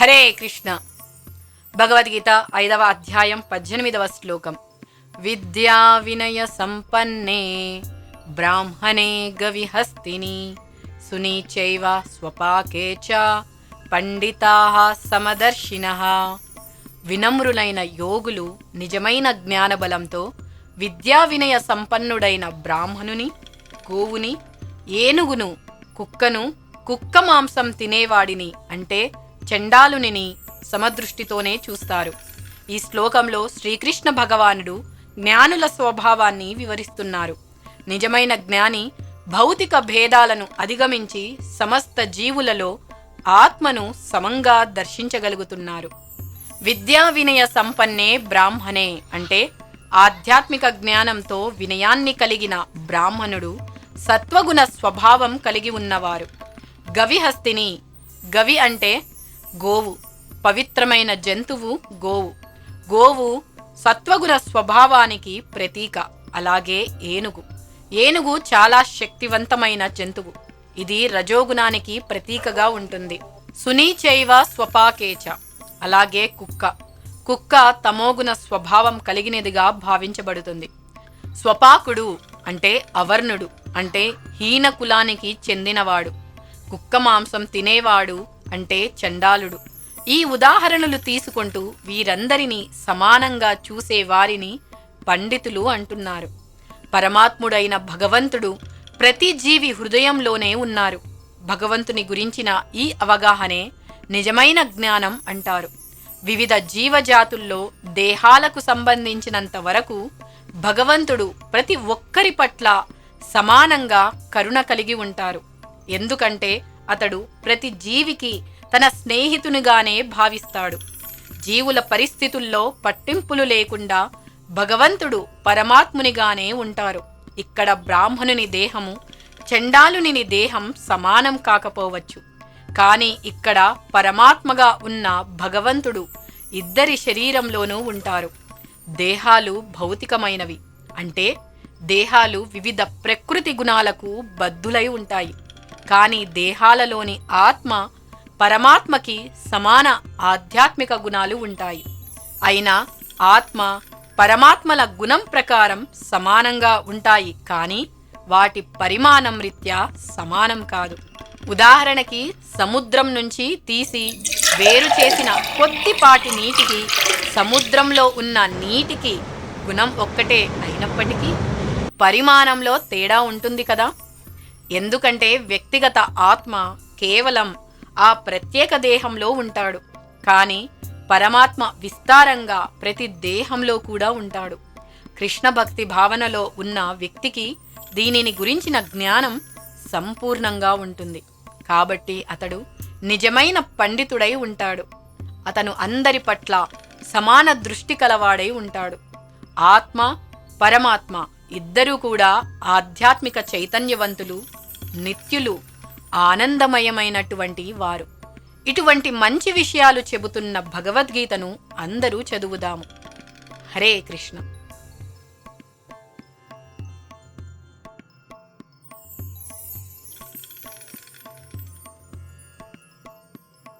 హరే కృష్ణ. భగవద్గీత 5వ అధ్యాయం 18వ శ్లోకం. విద్యా వినయ సంపన్నే బ్రాహ్మణే గవిహస్తిని సునీచైవ స్వపాకే చ పండితాః సమదర్శినః. వినమ్రులైన యోగులు నిజమైన జ్ఞానబలంతో విద్యా వినయ సంపన్నుడైన బ్రాహ్మణుని, గోవుని, ఏనుగును, కుక్కను, కుక్క మాంసం తినేవాడిని అంటే చండాలుని సమదృష్టితోనే చూస్తారు. ఈ శ్లోకంలో శ్రీకృష్ణ భగవానుడు జ్ఞానుల స్వభావాన్ని వివరిస్తున్నారు. నిజమైన జ్ఞాని భౌతిక భేదాలను అధిగమించి సమస్త జీవులలో ఆత్మను సమంగా దర్శించగలుగుతున్నారు. విద్యా వినయ సంపన్నే బ్రాహ్మణే అంటే ఆధ్యాత్మిక జ్ఞానంతో వినయాన్ని కలిగిన బ్రాహ్మణుడు సత్వగుణ స్వభావం కలిగి ఉన్నవారు. గవిహస్తిని, గవి అంటే గోవు, పవిత్రమైన జంతువు గోవు. గోవు సత్వగుణ స్వభావానికి ప్రతీక. అలాగే ఏనుగు చాలా శక్తివంతమైన జంతువు. ఇది రజోగుణానికి ప్రతీకగా ఉంటుంది. సునీచైవ స్వపాకేచ అలాగే కుక్క తమోగుణ స్వభావం కలిగినదిగా భావించబడుతుంది. స్వపాకుడు అంటే అవర్ణుడు అంటే హీన కులానికి చెందినవాడు. కుక్క మాంసం తినేవాడు అంటే చండాలుడు. ఈ ఉదాహరణలు తీసుకుంటూ వీరందరినీ సమానంగా చూసే వారిని పండితులు అంటున్నారు. పరమాత్ముడైన భగవంతుడు ప్రతి జీవి హృదయంలోనే ఉన్నారు. భగవంతుని గురించిన ఈ అవగాహనే నిజమైన జ్ఞానం అంటారు. వివిధ జీవజాతుల్లో దేహాలకు సంబంధించినంత వరకు భగవంతుడు ప్రతి ఒక్కరి పట్ల సమానంగా కరుణ కలిగి ఉంటారు. ఎందుకంటే అతడు ప్రతి జీవికి తన స్నేహితునిగానే భావిస్తాడు. జీవుల పరిస్థితుల్లో పట్టింపులు లేకుండా భగవంతుడు పరమాత్మునిగానే ఉంటారు. ఇక్కడ బ్రాహ్మణుని దేహము, చండాలుని దేహం సమానం కాకపోవచ్చు. కానీ ఇక్కడ పరమాత్మగా ఉన్న భగవంతుడు ఇద్దరి శరీరంలోనూ ఉంటారు. దేహాలు భౌతికమైనవి అంటే దేహాలు వివిధ ప్రకృతి గుణాలకు బద్ధులై ఉంటాయి. కానీ దేహాలలోని ఆత్మ పరమాత్మకి సమాన ఆధ్యాత్మిక గుణాలు ఉంటాయి. అయినా ఆత్మ పరమాత్మల గుణం ప్రకారం సమానంగా ఉంటాయి, కానీ వాటి పరిమాణం రీత్యా సమానం కాదు. ఉదాహరణకి సముద్రం నుంచి తీసి వేరు చేసిన కొద్దిపాటి నీటికి సముద్రంలో ఉన్న నీటికి గుణం ఒక్కటే అయినప్పటికీ పరిమాణంలో తేడా ఉంటుంది కదా. ఎందుకంటే వ్యక్తిగత ఆత్మ కేవలం ఆ ప్రత్యేక దేహంలో ఉంటాడు, కానీ పరమాత్మ విస్తారంగా ప్రతి దేహంలో కూడా ఉంటాడు. కృష్ణ భక్తి భావనలో ఉన్న వ్యక్తికి దీనిని గురించిన జ్ఞానం సంపూర్ణంగా ఉంటుంది. కాబట్టి అతడు నిజమైన పండితుడై ఉంటాడు. అతను అందరి పట్ల సమాన దృష్టి కలవాడై ఉంటాడు. ఆత్మ, పరమాత్మ ఇద్దరూ కూడా ఆధ్యాత్మిక చైతన్యవంతులు, నిత్యులు, ఆనందమయమైనటువంటి వారు. ఇటువంటి మంచి విషయాలు చెబుతున్న భగవద్గీతను అందరూ చదువుదాము. హరే కృష్ణ.